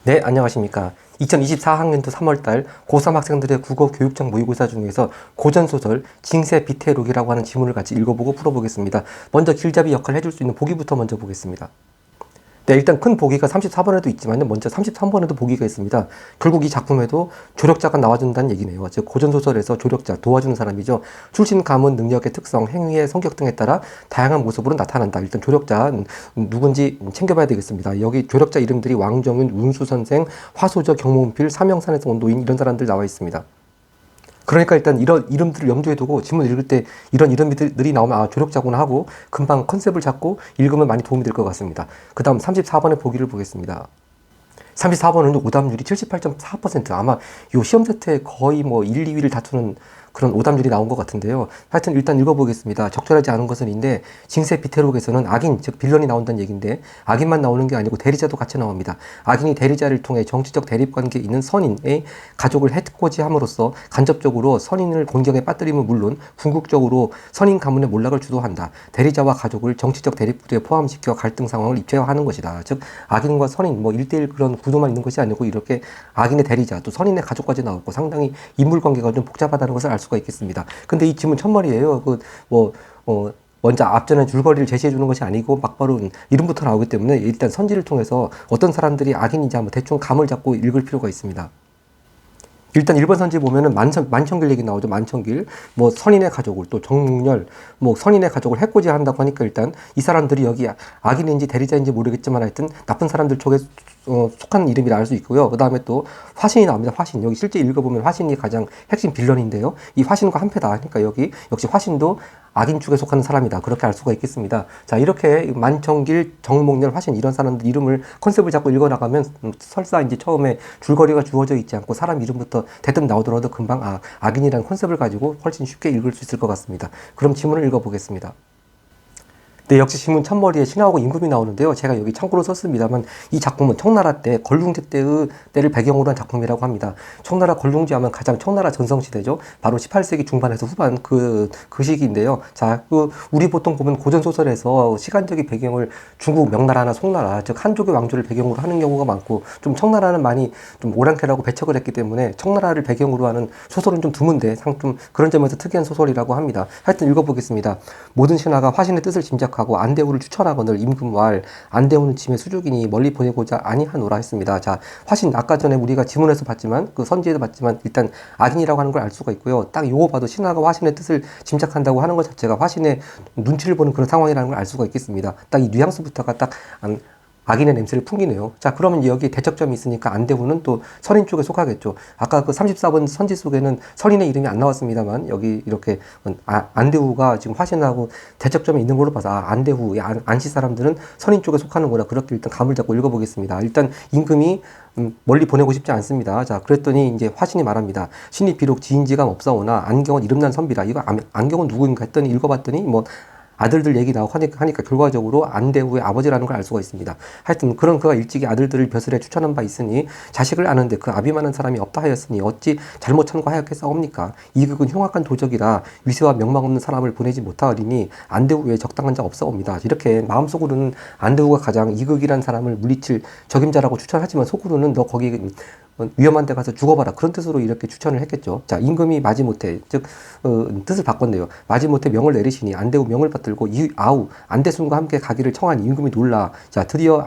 네, 안녕하십니까. 2024학년도 3월달 고3 학생들의 국어 교육청 모의고사 중에서 고전소설 징세 비태록이라고 하는 지문을 같이 읽어보고 풀어보겠습니다. 먼저 길잡이 역할을 해줄 수 있는 보기부터 먼저 보겠습니다. 네, 일단 큰 보기가 34번에도 있지만 먼저 33번에도 보기가 있습니다. 결국 이 작품에도 조력자가 나와준다는 얘기네요. 즉 고전소설에서 조력자, 도와주는 사람이죠. 출신, 가문, 능력의 특성, 행위의 성격 등에 따라 다양한 모습으로 나타난다. 일단 조력자 누군지 챙겨봐야 되겠습니다. 여기 조력자 이름들이 왕정윤, 운수선생, 화소저, 경문필, 삼형산에서 온 노인 이런 사람들 나와 있습니다. 그러니까 일단 이런 이름들을 염두에 두고 지문 읽을 때 이런 이름들이 나오면 아, 조력자구나 하고 금방 컨셉을 잡고 읽으면 많이 도움이 될 것 같습니다. 그 다음 34번의 보기를 보겠습니다. 34번은 오답률이 78.4%. 아마 요 시험 세트에 거의 뭐 1, 2위를 다투는 그런 오답률이 나온 것 같은데요. 하여튼 일단 읽어보겠습니다. 적절하지 않은 것은인데 징세 비태록에서는 악인, 즉 빌런이 나온다는 얘기인데 악인만 나오는 게 아니고 대리자도 같이 나옵니다. 악인이 대리자를 통해 정치적 대립관계에 있는 선인의 가족을 해코지 함으로써 간접적으로 선인을 곤경에 빠뜨림은 물론 궁극적으로 선인 가문의 몰락을 주도한다. 대리자와 가족을 정치적 대립구도에 포함시켜 갈등 상황을 입체화하는 것이다. 즉 악인과 선인 뭐 1대1 그런 구도만 있는 것이 아니고 이렇게 악인의 대리자 또 선인의 가족까지 나오고 상당히 인물관계가 좀 복잡하다는 것을 알 수가 있겠습니다. 근데 이 지문 첫머리예요. 먼저 앞전에 줄거리를 제시해 주는 것이 아니고 막바로 이름부터 나오기 때문에 일단 선지를 통해서 어떤 사람들이 악인인지 한번 대충 감을 잡고 읽을 필요가 있습니다. 일단 1번 선지 보면은 만청길 얘기 나오죠. 만청길. 뭐 선인의 가족을 또 정묵열, 뭐 선인의 가족을 해코지 한다고 하니까 일단 이 사람들이 여기 악인인지 대리자인지 모르겠지만 하여튼 나쁜 사람들 쪽에 속한 이름이라 알 수 있고요. 그 다음에 또 화신이 나옵니다. 화신. 여기 실제 읽어보면 화신이 가장 핵심 빌런인데요. 이 화신과 한패다. 그러니까 여기 역시 화신도 악인 쪽에 속하는 사람이다. 그렇게 알 수가 있겠습니다. 자, 이렇게 만청길, 정목렬, 화신 이런 사람들 이름을 컨셉을 잡고 읽어나가면 설사 이제 처음에 줄거리가 주어져 있지 않고 사람 이름부터 대뜸 나오더라도 금방 악인이라는 컨셉을 가지고 훨씬 쉽게 읽을 수 있을 것 같습니다. 그럼 지문을 읽어보겠습니다. 네, 역시 지문 첫머리에 신하하고 임금이 나오는데요. 제가 여기 참고로 썼습니다만 이 작품은 청나라 때 걸룽제 때를 배경으로 한 작품이라고 합니다. 청나라 걸룽제 하면 가장 청나라 전성시대죠. 바로 18세기 중반에서 후반 그 시기인데요. 자, 우리 보통 보면 고전소설에서 시간적인 배경을 중국 명나라나 송나라, 즉 한족의 왕조를 배경으로 하는 경우가 많고 좀 청나라는 많이 좀 오랑캐라고 배척을 했기 때문에 청나라를 배경으로 하는 소설은 좀 드문데 좀 그런 점에서 특이한 소설이라고 합니다. 하여튼 읽어보겠습니다. 모든 신하가 화신의 뜻을 짐작하고 안대우를 추천하거늘 임금왈 안대우는 짐의 수족이니 멀리 보내고자 아니하노라 했습니다. 자, 화신 아까 전에 우리가 지문에서 봤지만 그 선지에도 봤지만 일단 악인이라고 하는 걸 알 수가 있고요. 딱 요거 봐도 신하가 화신의 뜻을 짐작한다고 하는 것 자체가 화신의 눈치를 보는 그런 상황이라는 걸 알 수가 있겠습니다. 딱 이 뉘앙스부터가 딱 악인의 냄새를 풍기네요. 자, 그러면 여기 대척점이 있으니까 안대후는 또 선인 쪽에 속하겠죠. 아까 그 34번 선지 속에는 선인의 이름이 안 나왔습니다만 여기 이렇게 안대후가 지금 화신하고 대척점에 있는 걸로 봐서 안대후, 안시 사람들은 선인 쪽에 속하는구나. 그렇게 일단 감을 잡고 읽어보겠습니다. 일단 임금이 멀리 보내고 싶지 않습니다. 자, 그랬더니 이제 화신이 말합니다. 신이 비록 지인지감 없사오나 안경은 이름난 선비라. 이거 안경은 누구인가 했더니 읽어봤더니 뭐 아들들 얘기 나오고 하니까 결과적으로 안대후의 아버지라는 걸 알 수가 있습니다. 하여튼 그런 그가 일찍이 아들들을 벼슬에 추천한 바 있으니 자식을 아는데 그 아비만한 사람이 없다 하였으니 어찌 잘못 천거하였겠사옵니까? 이극은 흉악한 도적이라 위세와 명망 없는 사람을 보내지 못하리니 안대후 외에 적당한 자 없사옵니다. 이렇게 마음속으로는 안대후가 가장 이극이란 사람을 물리칠 적임자라고 추천하지만 속으로는 너 거기 위험한 데 가서 죽어봐라. 그런 뜻으로 이렇게 추천을 했겠죠. 자, 임금이 마지못해, 즉, 뜻을 바꿨네요. 마지못해 명을 내리시니 안대후 명을 받들고 아우, 안대순과 함께 가기를 청한 임금이 놀라. 자, 드디어,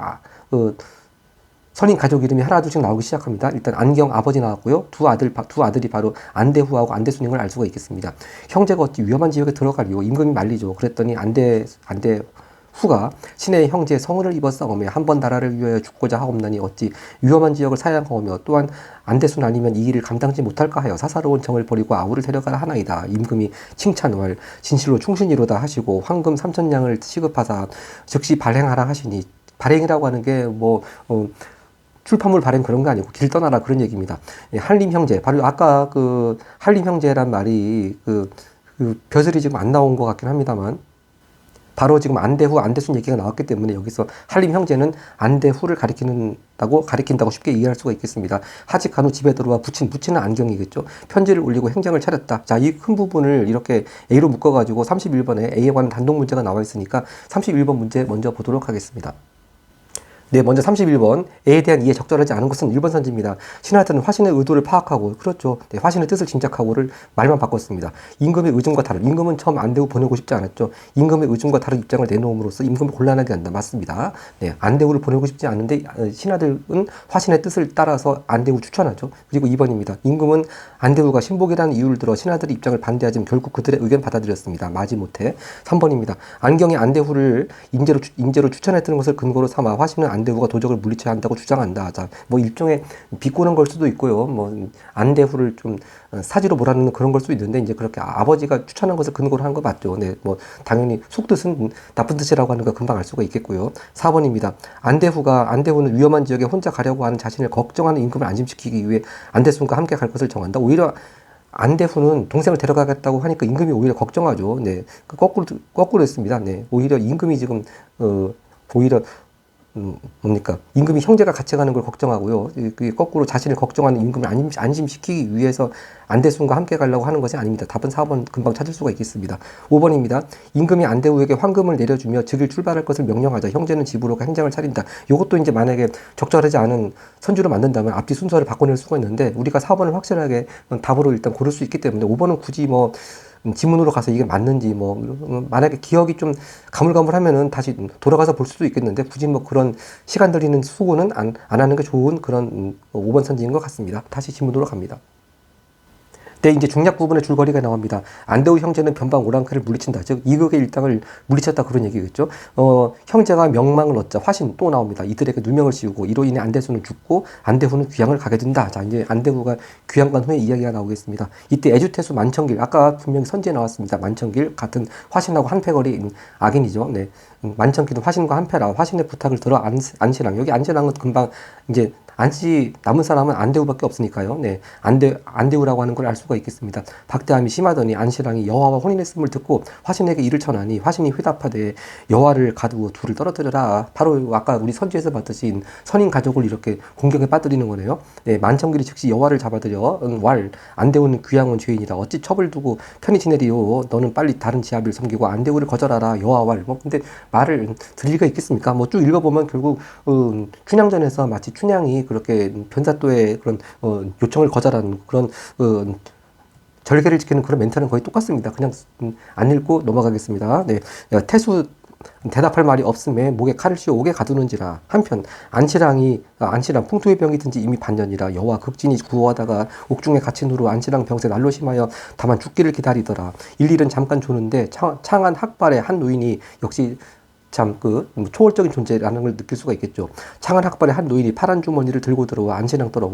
선인 가족 이름이 하나둘씩 나오기 시작합니다. 일단 안경 아버지 나왔고요. 두 아들이 바로 안대후하고 안대순인 걸 알 수가 있겠습니다. 형제가 어찌 위험한 지역에 들어가리요. 임금이 말리죠. 그랬더니 후가 신의 형제 성을 입었사오며 한 번 나라를 위하여 죽고자 하옵나니 어찌 위험한 지역을 사양하오며 또한 안대순 아니면 이 일을 감당지 못할까 하여 사사로운 정을 버리고 아우를 데려가라 하나이다. 임금이 칭찬을 진실로 충신이로다 하시고 황금 3,000냥을 시급하사 즉시 발행하라 하시니 발행이라고 하는 게 출판물 발행 그런 거 아니고 길 떠나라 그런 얘기입니다. 한림 형제 바로 아까 그 한림 형제란 말이 그 벼슬이 지금 안 나온 것 같긴 합니다만 바로 지금 안대후, 안대순 얘기가 나왔기 때문에 여기서 한림 형제는 안대후를 가리킨다고 쉽게 이해할 수가 있겠습니다. 하직한 후 집에 들어와 붙이는 안경이겠죠. 편지를 올리고 행장을 차렸다. 자, 이 큰 부분을 이렇게 A로 묶어가지고 31번에 A에 관한 단독 문제가 나와 있으니까 31번 문제 먼저 보도록 하겠습니다. 네, 먼저 31번. 에에 대한 이해 적절하지 않은 것은 1번 선지입니다. 신하들은 화신의 의도를 파악하고, 그렇죠. 네, 화신의 뜻을 짐작하고를 말만 바꿨습니다. 임금의 의중과 다른, 임금은 처음 안대우 보내고 싶지 않았죠. 임금의 의중과 다른 입장을 내놓음으로써 임금을 곤란하게 한다. 맞습니다. 네, 안대우를 보내고 싶지 않은데, 신하들은 화신의 뜻을 따라서 안대우 추천하죠. 그리고 2번입니다. 임금은 안대우가 신복이라는 이유를 들어 신하들의 입장을 반대하지만 결국 그들의 의견 받아들였습니다. 마지못해. 3번입니다. 안경이 안대우를 인재로 추천했던 것을 근거로 삼아 화신은 안대우가 도적을 물리쳐야 한다고 주장한다. 자, 뭐 일종의 비꼬는 걸 수도 있고요. 뭐 안대우를 좀 사지로 몰아넣는 그런 걸 수도 있는데 이제 그렇게 아버지가 추천한 것을 근거로 한 거 맞죠. 네, 뭐 당연히 속뜻은 나쁜 뜻이라고 하는 거 금방 알 수가 있겠고요. 4번입니다. 안대우는 위험한 지역에 혼자 가려고 하는 자신을 걱정하는 임금을 안심시키기 위해 안대순과 함께 갈 것을 정한다. 오히려 안대후는 동생을 데려가겠다고 하니까 임금이 오히려 걱정하죠. 네, 거꾸로 했습니다. 네, 오히려 임금이 지금 오히려 뭡니까? 임금이 형제가 같이 가는 걸 걱정하고요. 거꾸로 자신을 걱정하는 임금을 안심시키기 위해서 안대순과 함께 가려고 하는 것이 아닙니다. 답은 4번 금방 찾을 수가 있겠습니다. 5번입니다. 임금이 안대우에게 황금을 내려주며 즉일 출발할 것을 명령하자 형제는 집으로 행장을 차린다. 이것도 이제 만약에 적절하지 않은 선주를 만든다면 앞뒤 순서를 바꿔낼 수가 있는데 우리가 4번을 확실하게 답으로 일단 고를 수 있기 때문에 5번은 굳이 뭐 지문으로 가서 이게 맞는지 뭐 만약에 기억이 좀 가물가물하면은 다시 돌아가서 볼 수도 있겠는데 굳이 뭐 그런 시간 들이는 수고는 안 하는 게 좋은 그런 5번 선지인 것 같습니다. 다시 지문으로 갑니다. 네, 이제 중략 부분에 줄거리가 나옵니다. 안대우 형제는 변방 오랑캐를 물리친다. 즉 이극의 일당을 물리쳤다 그런 얘기겠죠. 형제가 명망을 얻자 화신 또 나옵니다. 이들에게 누명을 씌우고 이로 인해 안대수는 죽고 안대후는 귀향을 가게 된다. 자, 이제 안대후가 귀향 간 후에 이야기가 나오겠습니다. 이때 애주태수 만청길, 아까 분명히 선지에 나왔습니다. 만청길 같은 화신하고 한패거리 악인이죠. 네, 만청길은 화신과 한패라 화신의 부탁을 들어 안신랑, 여기 안신랑은 금방 이제 안씨 남은 사람은 안대우밖에 없으니까요. 네, 안대우라고 하는 걸 알 수가 있겠습니다. 박대함이 심하더니 안신랑이 여호와와 혼인했음을 듣고 화신에게 이를 전하니 화신이 회답하되 여호와를 가두어 둘을 떨어뜨려라. 바로 아까 우리 선지에서 봤듯이 선인 가족을 이렇게 공격에 빠뜨리는 거네요. 네, 만청길이 즉시 여호와를 잡아들여 안대우는 귀양은 죄인이다. 어찌 첩을 두고 편히 지내리요. 너는 빨리 다른 지하비를 섬기고 안대우를 거절하라. 여호와를. 뭐 근데 말을 들을 리가 있겠습니까? 뭐 쭉 읽어보면 결국 춘향전에서 마치 춘향이 그렇게 변사또의 그런 요청을 거절하는 그런 절개를 지키는 그런 멘트는 거의 똑같습니다. 그냥 안 읽고 넘어가겠습니다. 네, 태수 대답할 말이 없음에 목에 칼을 씌워 옥에 가두는지라. 한편 안시랑 풍토의 병이 든지 이미 반년이라 여호와 극진히 구호하다가 옥중에 갇힌 후로 안시랑 병세 날로 심하여 다만 죽기를 기다리더라. 일일은 잠깐 조는데 창한 학발의 한 노인이 역시 참 초월적인 존재라는 걸 느낄 수가 있겠죠. 창한 학발의 한 노인이 파란 주머니를 들고 들어와 안신랑 떨어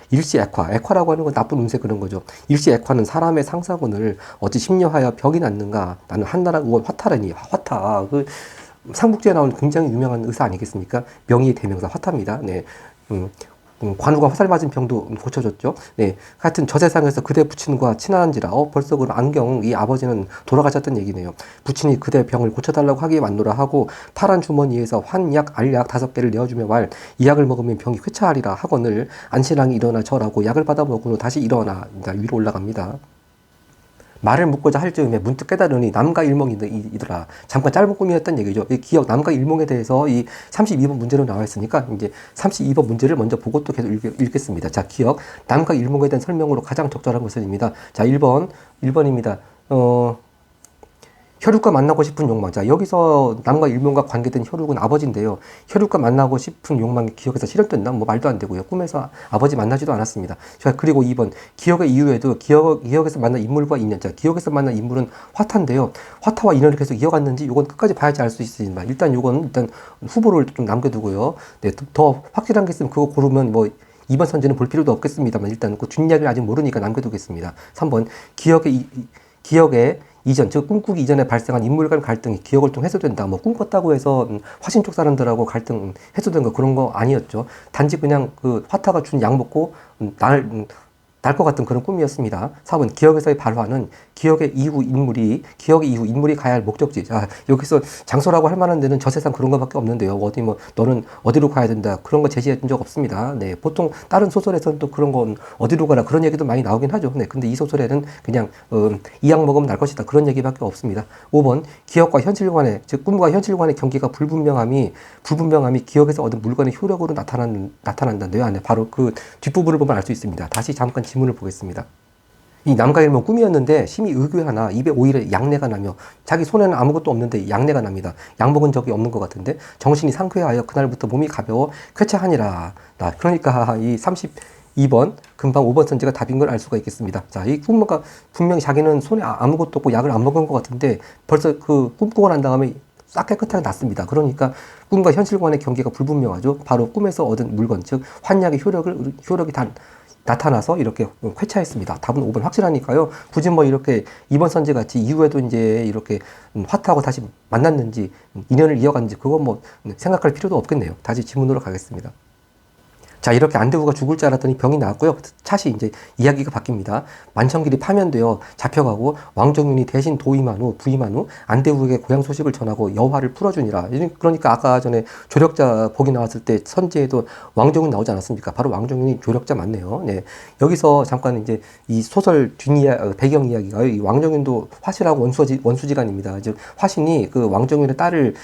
일시 액화라고 하는 건 나쁜 운세 그런 거죠. 일시 액화는 사람의 상사군을 어찌 심려하여 벽이 났는가. 나는 한나라 의원 화타라니. 화타 삼국지에 나온 굉장히 유명한 의사 아니겠습니까? 명의의 대명사 화타입니다. 네. 관우가 화살 맞은 병도 고쳐줬죠. 네, 하여튼 저 세상에서 그대 부친과 친한지라 벌써 그럼 안경 이 아버지는 돌아가셨던 얘기네요. 부친이 그대 병을 고쳐달라고 하기에 왔노라 하고 파란 주머니에서 환약 알약 5개를 내어주며 이 약을 먹으면 병이 쾌차하리라 하거늘 안신랑이 일어나 절하고 약을 받아 먹은 후 다시 일어나 위로 올라갑니다. 말을 묻고자 할 즈음에 문득 깨달으니 남과 일몽이더라. 잠깐 짧은 꿈이었던 얘기죠. 이 기억 남과 일몽에 대해서 이 32번 문제로 나와 있으니까 이제 32번 문제를 먼저 보고 또 계속 읽겠습니다. 자, 기억 남과 일몽에 대한 설명으로 가장 적절한 것은입니다. 자, 1번입니다. 혈육과 만나고 싶은 욕망. 자, 여기서 남과 일몽과 관계된 혈육은 아버지인데요. 혈육과 만나고 싶은 욕망이 기억에서 실현된다? 뭐 말도 안 되고요. 꿈에서 아버지 만나지도 않았습니다. 자, 그리고 2번. 기억의 이후에도 기억에서 만난 인물과 인연. 자, 기억에서 만난 인물은 화타인데요. 화타와 인연을 계속 이어갔는지 이건 끝까지 봐야지 알 수 있습니다. 일단 후보를 좀 남겨두고요. 네, 더 확실한 게 있으면 그거 고르면 뭐 2번 선지는 볼 필요도 없겠습니다만 일단 그 뒷이야기를 아직 모르니까 남겨두겠습니다. 3번. 기억의 이전, 즉 꿈꾸기 이전에 발생한 인물 간 갈등이 기억을 통해 해소된다. 뭐 꿈꿨다고 해서 화신 쪽 사람들하고 갈등 해소된 거 그런 거 아니었죠. 단지 그냥 화타가 준 약 먹고 날 것 같은 그런 꿈이었습니다. 4번 기억에서의 발화는 기억의 이후 인물이 가야 할 목적지. 자, 여기서 장소라고 할 만한 데는 저 세상 그런 거밖에 없는데요. 어디 뭐 너는 어디로 가야 된다 그런 거 제시해 준 적 없습니다. 네, 보통 다른 소설에서는 또 그런 건 어디로 가라 그런 얘기도 많이 나오긴 하죠. 네, 근데 이 소설에는 그냥 이약 먹으면 날 것이다 그런 얘기밖에 없습니다. 5번 기억과 현실 간의 즉 꿈과 현실 간의 경계가 불분명함이 기억에서 얻은 물건의 효력으로 나타난다는데요. 안에 바로 그 뒷부분을 보면 알 수 있습니다. 다시 잠깐 지문을 보겠습니다. 이 남과 일모 꿈이었는데 심히 의뢰하나 입에 오히려 양내가 나며 자기 손에는 아무것도 없는데 양내가 납니다. 약 먹은 적이 없는 것 같은데 정신이 상쾌하여 그날부터 몸이 가벼워 쾌차하니라. 그러니까 이 32번 금방 5번 선지가 답인 걸 알 수가 있겠습니다. 자, 이 꿈모가 분명히 자기는 손에 아무것도 없고 약을 안 먹은 것 같은데 벌써 그 꿈꾸고 난 다음에 싹 깨끗하게 났습니다. 그러니까 꿈과 현실과의 경계가 불분명하죠. 바로 꿈에서 얻은 물건, 즉 환약의 효력이 다 나타나서 이렇게 쾌차했습니다. 답은 5번 확실하니까요. 굳이 뭐 이렇게 2번 선지 같이 이후에도 이제 이렇게 화타하고 다시 만났는지 인연을 이어갔는지 그건 뭐 생각할 필요도 없겠네요. 다시 지문으로 가겠습니다. 자, 이렇게 안대우가 죽을 줄 알았더니 병이 나왔고요. 차시 이제 이야기가 바뀝니다. 만천길이 파면되어 잡혀가고 왕정윤이 대신 부임한 후 안대우에게 고향 소식을 전하고 여화를 풀어주니라. 그러니까 아까 전에 조력자 복이 나왔을 때 선지에도 왕정윤 나오지 않았습니까? 바로 왕정윤이 조력자 맞네요. 네. 여기서 잠깐 이제 이 소설 배경 이야기가 이 왕정윤도 화실하고 원수지간입니다. 즉 화신이 그 왕정윤의 딸을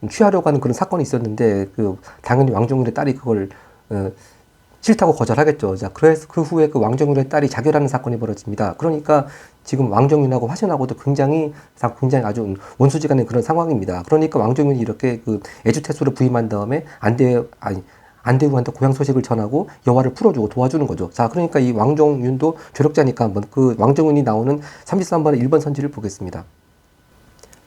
취하려고 하는 그런 사건이 있었는데 그 당연히 왕정윤의 딸이 그걸 싫다고 거절하겠죠. 자, 그래서 그 후에 그 왕정윤의 딸이 자결하는 사건이 벌어집니다. 그러니까 지금 왕정윤하고 화신하고도 굉장히 아주 원수지간의 그런 상황입니다. 그러니까 왕정윤이 이렇게 그 애주태수를 부임한 다음에 안대우한테 고향 소식을 전하고 여화를 풀어주고 도와주는 거죠. 자, 그러니까 이 왕정윤도 조력자니까 한번 그 왕정윤이 나오는 33번의 1번 선지를 보겠습니다.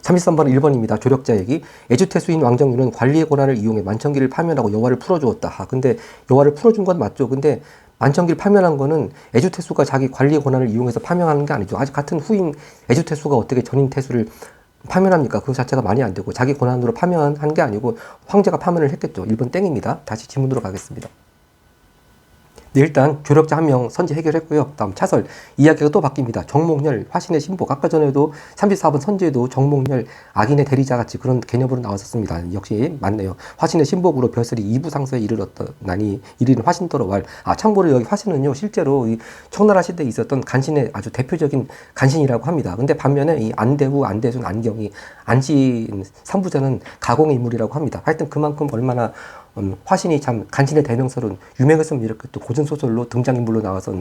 33번은 1번입니다. 조력자 얘기. 애주태수인 왕정윤은 관리의 권한을 이용해 만천기를 파면하고 여화를 풀어주었다. 근데 여화를 풀어준 건 맞죠. 근데 만천기를 파면한 거는 애주태수가 자기 관리의 권한을 이용해서 파면하는 게 아니죠. 아직 같은 후임 애주태수가 어떻게 전임 태수를 파면합니까? 그 자체가 말이 안 되고 자기 권한으로 파면한 게 아니고 황제가 파면을 했겠죠. 1번 땡입니다. 다시 지문으로 가겠습니다. 네, 일단 조력자 한 명 선지 해결했고요. 다음 차설 이야기가 또 바뀝니다. 정몽렬 화신의 신복 아까 전에도 34번 선지에도 정몽렬 악인의 대리자 같이 그런 개념으로 나왔었습니다. 역시 맞네요. 화신의 신복으로 벼슬이 2부 상서에 이르렀더나니 이리는 화신더러 왈. 참고로 여기 화신은요 실제로 이 청나라 시대에 있었던 간신의 아주 대표적인 간신이라고 합니다. 근데 반면에 이 안대우, 안대순, 안경이 안신 3부자는 가공의 인물이라고 합니다. 하여튼 그만큼 얼마나 화신이 참 간신의 대명사로 유명했으면 이렇게 또 고전소설로 등장인물로 나와서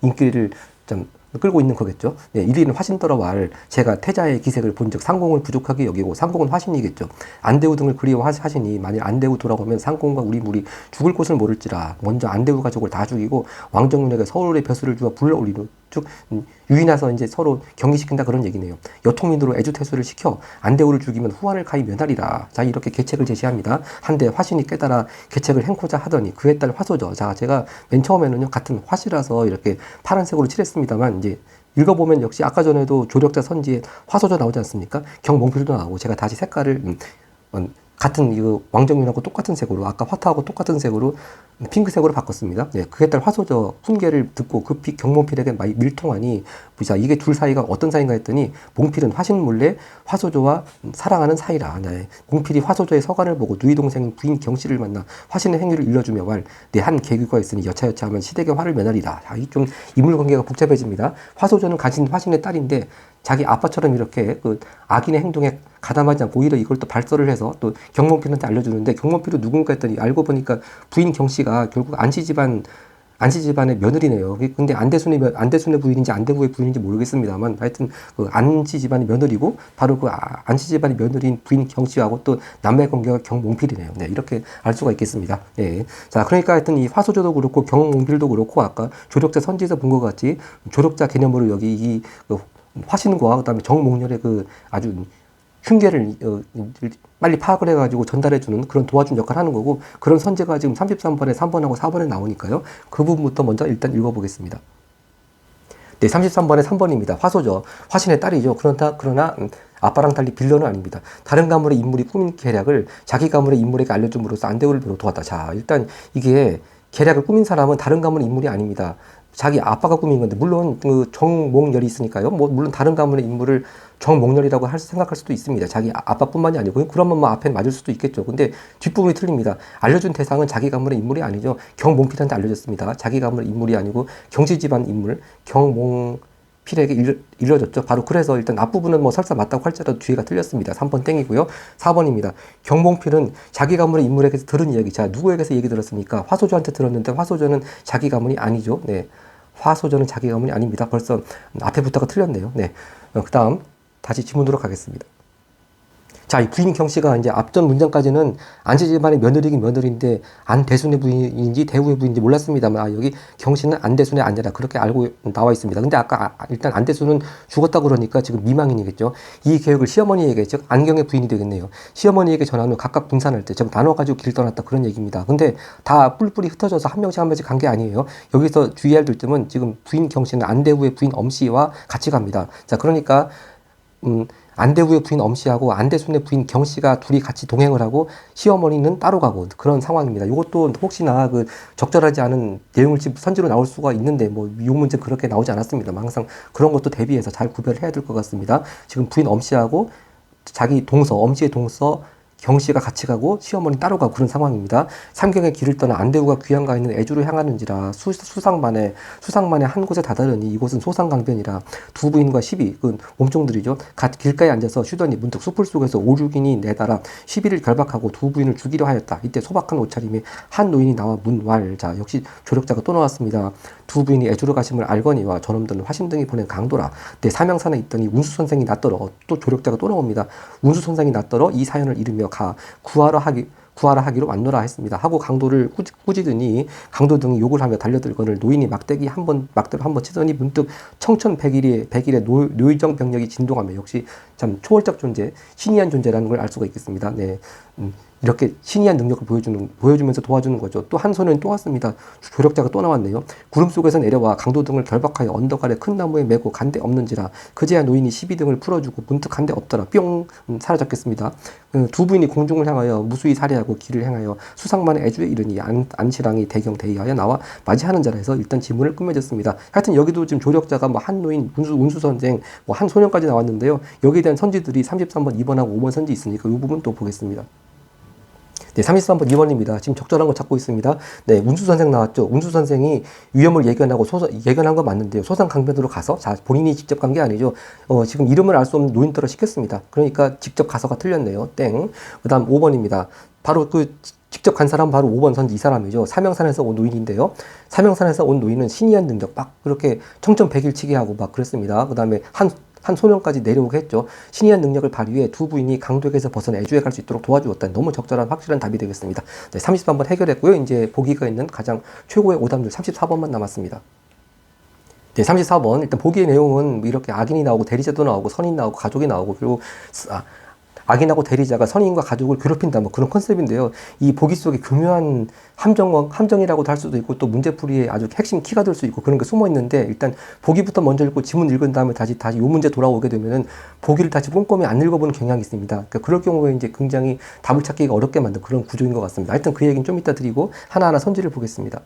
인기를 좀 끌고 있는 거겠죠. 네, 1위는 화신더러 왈. 제가 태자의 기색을 본즉 상공을 부족하게 여기고 상공은 화신이겠죠. 안대우 등을 그리워하시니 만일 안대우 돌아오면 상공과 우리 물이 죽을 곳을 모를지라. 먼저 안대우 가족을 다 죽이고 왕정윤에게 서울의 벼슬을 주어 불러올리로 쭉 유인해서 이제 서로 경기시킨다 그런 얘기네요. 여통민으로 애주태수를 시켜 안대우를 죽이면 후한을 가히 면하리라. 자, 이렇게 계책을 제시합니다. 한데 화신이 깨달아 계책을 행코자 하더니 그의 딸 화소죠. 자, 제가 맨 처음에는요 같은 화시라서 이렇게 파란색으로 칠했습니다만 이제 읽어보면 역시 아까 전에도 조력자 선지에 화소조 나오지 않습니까? 경몽필도 나오고 제가 다시 색깔을 같은 이 왕정윤하고 똑같은 색으로 아까 화타하고 똑같은 색으로 핑크색으로 바꿨습니다. 네, 그에 따라 화소저 훈계를 듣고 급히 경몽필에게 밀통하니 보자 이게 둘 사이가 어떤 사이인가 했더니 몽필은 화신 몰래 화소조와 사랑하는 사이라. 네, 몽필이 화소조의 서간을 보고 누이 동생 부인 경씨를 만나 화신의 행위를 일러주며 왈 내 한 계규가 있으니 여차여차하면 시댁의 화를 면하리라. 자, 이 좀 인물 관계가 복잡해집니다. 화소조는 가진 화신의 딸인데 자기 아빠처럼 이렇게 그 악인의 행동에 가담하지 않고 오히려 이걸 또 발설을 해서 또 경몽필한테 알려주는데 경몽필은 누군가 했더니 알고 보니까 부인 경씨가 결국 안씨 집안의 며느리네요. 근데 안대순의 부인인지 안대구의 부인인지 모르겠습니다만 하여튼 그 안씨 집안의 며느리고 바로 그 안씨 집안의 며느리인 부인 경씨하고 또 남매 관계가 경몽필이네요. 네, 이렇게 알 수가 있겠습니다. 네. 자, 그러니까 하여튼 이 화소조도 그렇고 경몽필도 그렇고 아까 조력자 선지에서 본 것 같이 조력자 개념으로 여기 이 화신과 그다음에 정몽렬의 그 아주 흉계를 빨리 파악을 해가지고 전달해주는 그런 도와준 역할을 하는 거고 그런 선제가 지금 33번에 3번하고 4번에 나오니까요. 그 부분부터 먼저 일단 읽어보겠습니다. 네, 33번에 3번입니다. 화소죠. 화신의 딸이죠. 그러나 아빠랑 달리 빌런은 아닙니다. 다른 가문의 인물이 꾸민 계략을 자기 가문의 인물에게 알려줌으로써 안대우를 도왔다. 자, 일단 이게 계략을 꾸민 사람은 다른 가문의 인물이 아닙니다. 자기 아빠가 꾸민 건데, 물론 그 정몽열이 있으니까요. 뭐 물론 다른 가문의 인물을 정몽열이라고 생각할 수도 있습니다. 자기 아빠뿐만이 아니고, 그러면 뭐 앞에 맞을 수도 있겠죠. 근데 뒷부분이 틀립니다. 알려준 대상은 자기 가문의 인물이 아니죠. 경몽필한테 알려졌습니다. 자기 가문의 인물이 아니고 경씨 집안 인물 경몽필에게 일러졌죠. 바로 그래서 일단 앞부분은 뭐 설사 맞다고 할지라도 뒤에가 틀렸습니다. 3번 땡이고요. 4번입니다. 경몽필은 자기 가문의 인물에게서 들은 이야기. 자, 누구에게서 얘기 들었습니까? 화소조한테 들었는데, 화소조는 자기 가문이 아니죠. 네. 화소조는 자기 가문이 아닙니다. 벌써 앞에부터가 틀렸네요. 네. 그 다음 다시 지문으로 가겠습니다. 자, 이 부인 경씨가 이제 앞전 문장까지는 안씨 집안의 며느리긴 며느리인데 안대순의 부인인지 대우의 부인인지 몰랐습니다만, 여기 경씨는 안대순의 아내라 그렇게 알고 나와 있습니다. 근데 아까 일단 안대순은 죽었다고 그러니까 지금 미망인이겠죠. 이 계획을 시어머니에게, 즉 안경의 부인이 되겠네요. 시어머니에게 전한 후 각각 분산할 때, 즉 나눠 가지고 길 떠났다 그런 얘기입니다. 근데 다 뿔뿔이 흩어져서 한 명씩 간 게 아니에요. 여기서 주의해야 될 점은 지금 부인 경씨는 안대우의 부인 엄씨와 같이 갑니다. 자, 그러니까 안대우의 부인 엄씨하고 안대순의 부인 경씨가 둘이 같이 동행을 하고 시어머니는 따로 가고 그런 상황입니다. 이것도 혹시나 그 적절하지 않은 내용을 선지로 나올 수가 있는데, 뭐 이 문제 그렇게 나오지 않았습니다. 항상 그런 것도 대비해서 잘 구별을 해야 될 것 같습니다. 지금 부인 엄씨하고 자기 동서, 엄씨의 동서 경씨가 같이 가고 시어머니 따로 가고 그런 상황입니다. 삼경의 길을 떠나 안대우가 귀양가 있는 애주로 향하는지라 수상만에 한 곳에 다다르니 이곳은 소상강변이라 두 부인과 시비, 그 몸종들이죠. 갓 길가에 앉아서 쉬더니 문득 숲을 속에서 오륙인이 내달아 시비를 결박하고 두 부인을 죽이려 하였다. 이때 소박한 옷차림에 한 노인이 나와 문왈. 자, 역시 조력자가 또 나왔습니다. 두 부인이 애주로 가심을 알거니와 저놈들은 화신등이 보낸 강도라. 내 사명산에 있더니 운수 선생이 낯더러. 또 조력자가 또 나옵니다. 운수 선생이 낯더러 이 사연을 이르며 구하라 하기로 왔노라 했습니다. 하고 강도를 꾸짖으니 강도 등이 욕을 하며 달려들거늘 노인이 막대로 한번 치더니 문득 청천백일의 노의정 병력이 진동하며, 역시 참 초월적 존재, 신이한 존재라는 걸 알 수가 있겠습니다. 네. 이렇게 신이한 능력을 보여주면서 도와주는 거죠. 또 한 소년이 또 왔습니다. 조력자가 또 나왔네요. 구름 속에서 내려와 강도 등을 결박하여 언덕 아래 큰 나무에 메고 간대 없는지라. 그제야 노인이 시비 등을 풀어주고 문득 간대 없더라. 뿅 사라졌겠습니다. 두 부인이 공중을 향하여 무수히 살해하고 길을 행하여 수상만의 애주에 이르니 안시랑이 대경 대의하여 나와 맞이하는 자라 해서 일단 지문을 끝맺었습니다. 하여튼 여기도 지금 조력자가 뭐 한 노인, 운수 선생, 뭐 한 소년까지 나왔는데요. 여기에 대한 선지들이 33번, 2번하고 5번 선지 있으니까 이 부분 또 보겠습니다. 네, 33번 2번입니다. 지금 적절한 거 찾고 있습니다. 네, 운수 선생 나왔죠. 운수 선생이 위험을 예견한 건 맞는데요. 소상강변으로 가서, 자, 본인이 직접 간 게 아니죠. 지금 이름을 알 수 없는 노인들을 시켰습니다. 그러니까 직접 가서가 틀렸네요. 땡. 그 다음 5번입니다. 바로 직접 간 사람 바로 5번 선지 이 사람이죠. 사명산에서 온 노인인데요. 사명산에서 온 노인은 신이한 능력 막 그렇게 청천백일치게 하고 막 그랬습니다. 그 다음에 한 소년까지 내려오게 했죠. 신이한 능력을 발휘해 두 부인이 강도에게서 벗어나 애주에 갈 수 있도록 도와주었다. 너무 적절한 확실한 답이 되겠습니다. 네, 33번 해결했고요. 이제 보기가 있는 가장 최고의 오답률 34번만 남았습니다. 네, 34번. 일단 보기의 내용은 이렇게 악인이 나오고 대리자도 나오고 선인 나오고 가족이 나오고, 그리고 악인하고 대리자가 선인과 가족을 괴롭힌다, 뭐 그런 컨셉인데요. 이 보기 속에 교묘한 함정이라고도 할 수도 있고, 또 문제풀이의 아주 핵심 키가 될 수 있고, 그런 게 숨어 있는데, 일단 보기부터 먼저 읽고 지문 읽은 다음에 다시 요 문제 돌아오게 되면은 보기를 다시 꼼꼼히 안 읽어보는 경향이 있습니다. 그러니까 그럴 경우에 이제 굉장히 답을 찾기가 어렵게 만든 그런 구조인 것 같습니다. 하여튼 그 얘기는 좀 이따 드리고 하나하나 선지를 보겠습니다.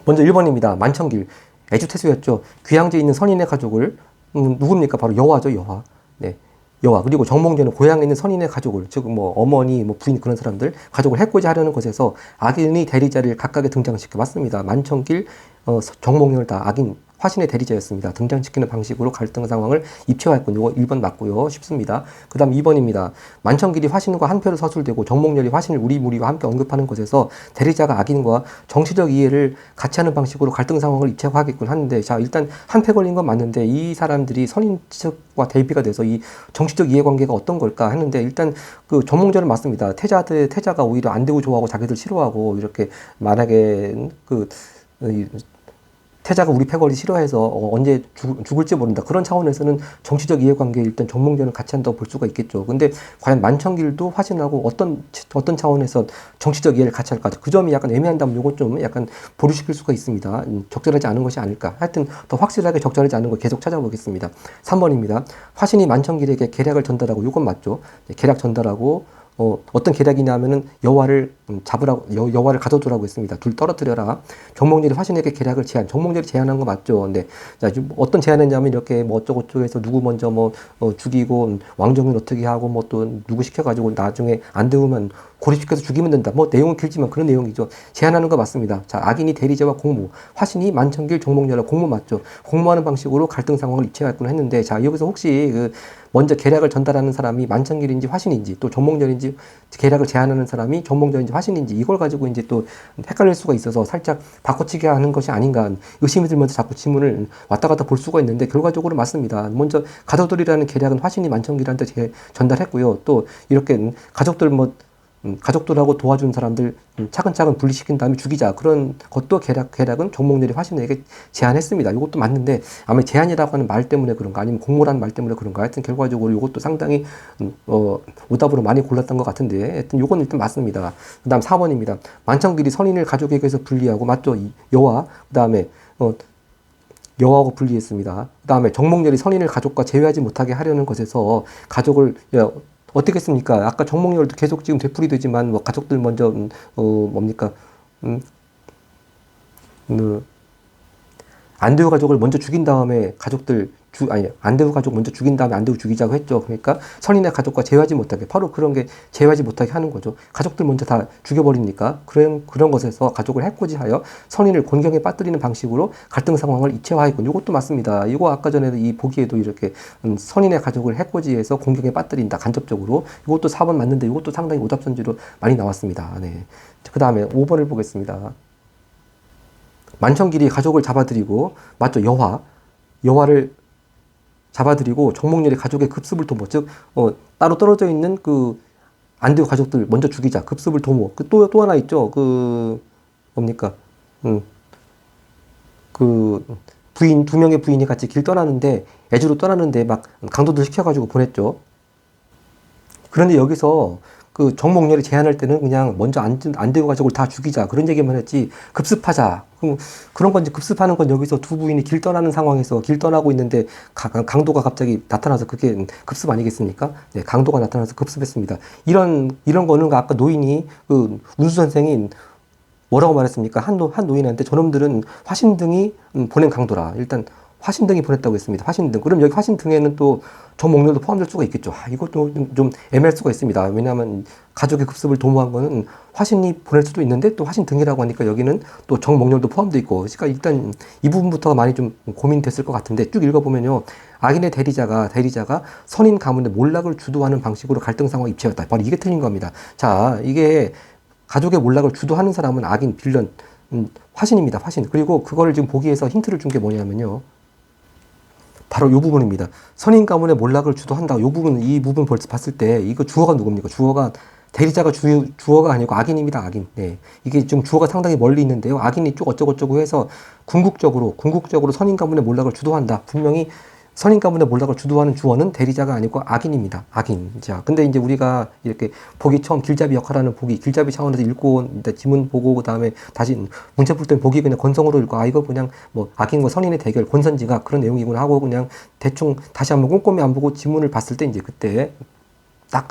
먼저 1번입니다. 만천길. 애주태수였죠. 귀양지에 있는 선인의 가족을, 누굽니까? 바로 여화죠, 여화. 네. 여화. 그리고 정몽제는 고향에 있는 선인의 가족을, 즉 뭐 어머니, 뭐 부인, 그런 사람들 가족을 해코지 하려는 것에서 악인의 대리자를 각각에 등장시켜 봤습니다. 만천길, 정몽열 다 악인 화신의 대리자였습니다. 등장시키는 방식으로 갈등 상황을 입체화했군요. 이거 1번 맞고요. 쉽습니다. 그 다음 2번입니다. 만천길이 화신과 한패로 서술되고 정몽열이 화신을 우리 무리와 함께 언급하는 것에서 대리자가 악인과 정치적 이해를 같이 하는 방식으로 갈등 상황을 입체화하겠군 하는데, 자, 일단 한패 걸린 건 맞는데 이 사람들이 선인 측과 대비가 돼서 이 정치적 이해관계가 어떤 걸까 했는데, 일단 그 정몽열은 맞습니다. 태자가 오히려 안대우 좋아하고 자기들 싫어하고, 이렇게 만약에 태자가 우리 패거리 싫어해서 언제 죽을지 모른다. 그런 차원에서는 정치적 이해관계에 일단 정몽전을 같이 한다고 볼 수가 있겠죠. 근데 과연 만천길도 화신하고 어떤 차원에서 정치적 이해를 같이 할까? 그 점이 약간 애매한다면 이건 좀 약간 보류시킬 수가 있습니다. 적절하지 않은 것이 아닐까. 하여튼 더 확실하게 적절하지 않은 걸 계속 찾아보겠습니다. 3번입니다. 화신이 만천길에게 계략을 전달하고, 이건 맞죠. 계략 전달하고, 어떤 계략이냐면은 여화를 잡으라고 여와를 가둬두라고 했습니다. 둘 떨어뜨려라. 정몽렬이 화신에게 계략을 제안. 정몽렬이 제안한 거 맞죠? 근데 자, 어떤 제안했냐면 이렇게 뭐 어쩌고저쩌고 해서 누구 먼저 죽이고 왕정을 어떻게 하고 뭐 또 누구 시켜가지고 나중에 안 되면 고립시켜서 죽이면 된다. 뭐 내용은 길지만 그런 내용이죠. 제안하는 거 맞습니다. 자, 악인이 대리제와 공무, 화신이 만천길 정몽렬과 공무 맞죠? 공무하는 방식으로 갈등 상황을 입체하곤 했는데, 자, 여기서 혹시 먼저 계략을 전달하는 사람이 만천길인지 화신인지, 또 정몽렬인지 계략을 제안하는 사람이 정몽렬인지 화신인지, 이걸 가지고 이제 또 헷갈릴 수가 있어서 살짝 바꿔치기 하는 것이 아닌가 의심이 들면서 자꾸 지문을 왔다 갔다 볼 수가 있는데, 결과적으로 맞습니다. 먼저 가둬들이라는 계략은 화신이 만천길한테 전달했고요. 또 이렇게 가족들하고 도와준 사람들 차근차근 분리시킨 다음에 죽이자. 그런 것도 계략은 정몽렬이 화신에게 제안했습니다. 이것도 맞는데 아마 제안이라고 하는 말 때문에 그런가 아니면 공모라는 말 때문에 그런가 하여튼 결과적으로 이것도 상당히 오답으로 많이 골랐던 것 같은데 하여튼 이건 일단 맞습니다. 그 다음 4번입니다. 만천길이 선인을 가족에게서 분리하고 맞죠? 여와 그 다음에 여하고 분리했습니다. 그 다음에 정몽렬이 선인을 가족과 제외하지 못하게 하려는 것에서 가족을 어떻겠습니까? 아까 정몽렬도 계속 지금 되풀이되지만 뭐 가족들 먼저 뭡니까? 안대우 가족을 먼저 죽인 다음에 안대우 가족 먼저 죽인 다음에 안대우 죽이자고 했죠. 그러니까 선인의 가족과 제외하지 못하게, 바로 그런 게 제외하지 못하게 하는 거죠. 가족들 먼저 다 죽여버리니까 그런 것에서 가족을 해코지하여 선인을 곤경에 빠뜨리는 방식으로 갈등 상황을 입체화했군. 이것도 맞습니다. 이거 아까 전에도 이 보기에도 이렇게 선인의 가족을 해코지해서 곤경에 빠뜨린다 간접적으로. 이것도 4번 맞는데 이것도 상당히 오답선지로 많이 나왔습니다. 네. 그 다음에 5번을 보겠습니다. 만천길이 가족을 잡아들이고 맞죠? 여화를 잡아들이고 정몽렬이 가족의 급습을 도모, 즉 따로 떨어져 있는 안대우 가족들 먼저 죽이자, 급습을 도모. 또 하나 있죠. 뭡니까? 두 명의 부인이 같이 길 떠나는데 애주로 떠나는데 막 강도들 시켜가지고 보냈죠. 그런데 여기서 정몽렬이 제안할 때는 그냥 먼저 안대우 가족을 다 죽이자 그런 얘기만 했지, 급습하자 그런 건 이제 급습하는 건 여기서 두 부인이 길 떠나는 상황에서 길 떠나고 있는데 강도가 갑자기 나타나서 그게 급습 아니겠습니까? 네, 강도가 나타나서 급습했습니다. 이런 거는 아까 노인이 운수 선생이 뭐라고 말했습니까? 한 노인한테 저놈들은 화신등이 보낸 강도라. 일단 화신등이 보냈다고 했습니다. 화신등. 그럼 여기 화신등에는 또 정몽렬도 포함될 수가 있겠죠. 이것도 좀 애매할 수가 있습니다. 왜냐하면 가족의 급습을 도모한 거는 화신이 보낼 수도 있는데 또 화신등이라고 하니까 여기는 또 정몽렬도 포함되어 있고, 그러니까 일단 이 부분부터가 많이 좀 고민됐을 것 같은데 쭉 읽어보면요. 악인의 대리자가 선인 가문의 몰락을 주도하는 방식으로 갈등 상황에 입체했다. 바로 이게 틀린 겁니다. 자, 이게 가족의 몰락을 주도하는 사람은 악인, 빌런, 화신입니다. 화신. 그리고 그거를 지금 보기에서 힌트를 준 게 뭐냐면요. 바로 이 부분입니다. 선인 가문의 몰락을 주도한다. 이 부분 봤을 때 이거 주어가 누굽니까? 주어가 대리자가 주어가 아니고 악인입니다. 악인. 네. 이게 좀 주어가 상당히 멀리 있는데요. 악인이 쭉 어쩌고저쩌고 해서 궁극적으로 선인 가문의 몰락을 주도한다. 분명히 선인 가문의 몰락을 주도하는 주어는 대리자가 아니고 악인입니다. 악인. 자, 근데 이제 우리가 이렇게 보기 처음 길잡이 역할하는 보기, 길잡이 차원에서 읽고 지문 보고 그다음에 다시 문제 풀 때 보기 그냥 건성으로 읽고 이거 그냥 뭐 악인과 선인의 대결, 권선지가 그런 내용이구나 하고 그냥 대충 다시 한번 꼼꼼히 안 보고 지문을 봤을 때 이제 그때 딱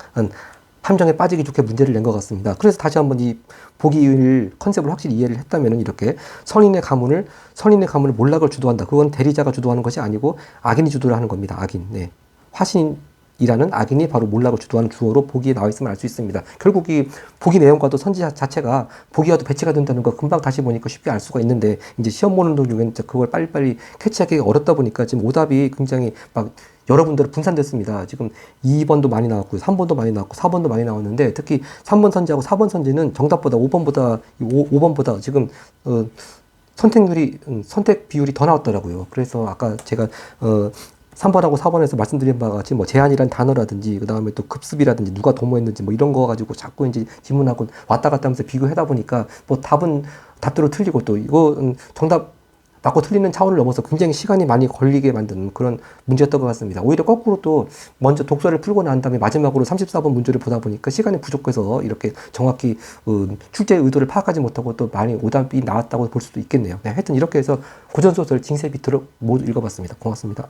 함정에 빠지기 좋게 문제를 낸 것 같습니다. 그래서 다시 한번 이 보기의 컨셉을 확실히 이해를 했다면 이렇게 선인의 가문을 몰락을 주도한다. 그건 대리자가 주도하는 것이 아니고 악인이 주도를 하는 겁니다. 악인. 네. 화신이라는 악인이 바로 몰락을 주도하는 주어로 보기에 나와 있음을 알 수 있습니다. 결국 이 보기 내용과도 선지 자체가 보기와도 배치가 된다는 거 금방 다시 보니까 쉽게 알 수가 있는데 이제 시험 보는 도중에 그걸 빨리빨리 캐치하기가 어렵다 보니까 지금 오답이 굉장히 막 여러분들 분산됐습니다. 지금 2번도 많이 나왔고 3번도 많이 나왔고 4번도 많이 나왔는데 특히 3번 선지하고 4번 선지는 정답보다 5번보다 지금 선택 비율이 더 나왔더라고요. 그래서 아까 제가 3번하고 4번에서 말씀드린 바와 같이 뭐 제한이란 단어라든지 그 다음에 또 급습이라든지 누가 도모했는지 뭐 이런 거 가지고 자꾸 이제 지문하고 왔다 갔다 하면서 비교하다 보니까 뭐 답대로 틀리고 또 이거 정답 맞고 틀리는 차원을 넘어서 굉장히 시간이 많이 걸리게 만드는 그런 문제였던 것 같습니다. 오히려 거꾸로 또 먼저 독서를 풀고 난 다음에 마지막으로 34번 문제를 보다 보니까 시간이 부족해서 이렇게 정확히 출제의 의도를 파악하지 못하고 또 많이 오답이 나왔다고 볼 수도 있겠네요. 네, 하여튼 이렇게 해서 고전소설 징세 비트로 모두 읽어봤습니다. 고맙습니다.